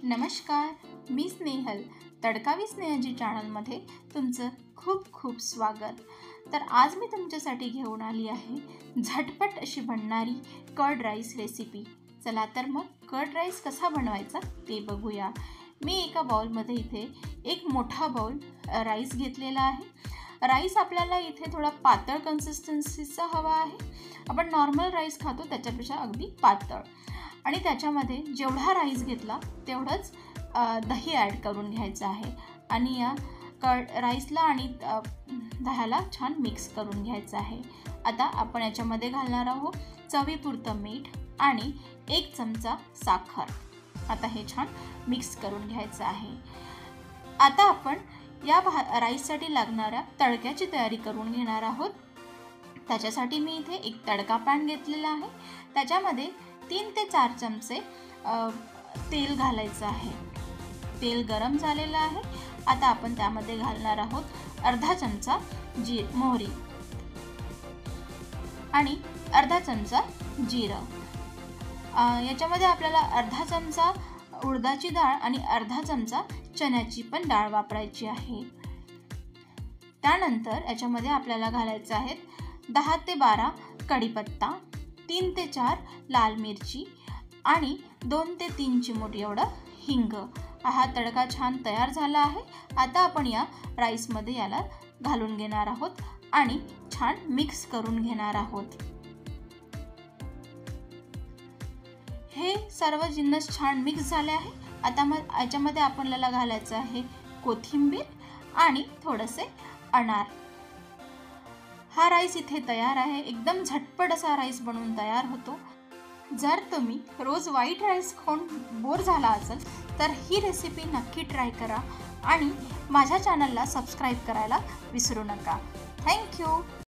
नमस्कार, मी स्नेहल. तडका विथ स्नेहलजी चॅनलमध्ये तुमचं खूप खूप स्वागत. तर आज मी तुमच्यासाठी घेऊन आली आहे झटपट अशी बनणारी कर्ड राईस रेसिपी. चला तर मग कर्ड राईस कसा बनवायचा ते बघूया. मी एका बाउलमध्ये इथे एक मोठा बाउल राईस घेतलेला आहे. राईस आपल्याला इथे थोडा पातळ कन्सिस्टन्सीचा हवा आहे. आपण नॉर्मल राईस खातो त्याच्यापेक्षा अगदी पातळ. आणि त्याच्यामध्ये जेवढा राईस घेतला तेवढंच दही ॲड करून घ्यायचं आहे आणि या राईसला आणि दह्याला छान मिक्स करून घ्यायचं आहे. आता आपण याच्यामध्ये घालणार आहोत चवीपुरतं मीठ आणि 1 चमचा साखर. आता हे छान मिक्स करून घ्यायचं आहे. आता आपण या राईससाठी लागणाऱ्या तडक्याची तयारी करून घेणार आहोत. त्याच्यासाठी मी इथे एक तडका पॅन घेतलेला आहे. त्याच्यामध्ये 3 ते 4 चमचे तेल घालायचं आहे. तेल गरम झालेलं आहे. आता आपण त्यामध्ये घालणार आहोत अर्धा चमचा मोहरी आणि अर्धा चमचा जिरं. याच्यामध्ये आपल्याला अर्धा चमचा उडदाची डाळ आणि अर्धा चमचा चण्याची पण डाळ वापरायची आहे. त्यानंतर याच्यामध्ये आपल्याला घालायचं आहे 10 ते 12 कढीपत्ता, 3 ते 4 लाल मिरची आणि 2 ते 3 चिमूट एवढं हिंग. हा तडका छान तयार झाला आहे. आता आपण या राईसमध्ये याला घालून घेणार आहोत आणि छान मिक्स करून घेणार आहोत. हे सर्व जिन्नस छान मिक्स झाले आहे. आता मग याच्यामध्ये आपल्याला घालायचं आहे कोथिंबीर आणि थोडेसे अनार. हा राईस इथे तयार आहे. एकदम झटपट असा राईस बनवून तयार होतो. जर तुम्ही रोज व्हाईट राईस खाऊन बोर झाला असेल तर ही रेसिपी नक्की ट्राय करा आणि माझ्या चॅनलला सबस्क्राईब करायला विसरू नका. थँक्यू.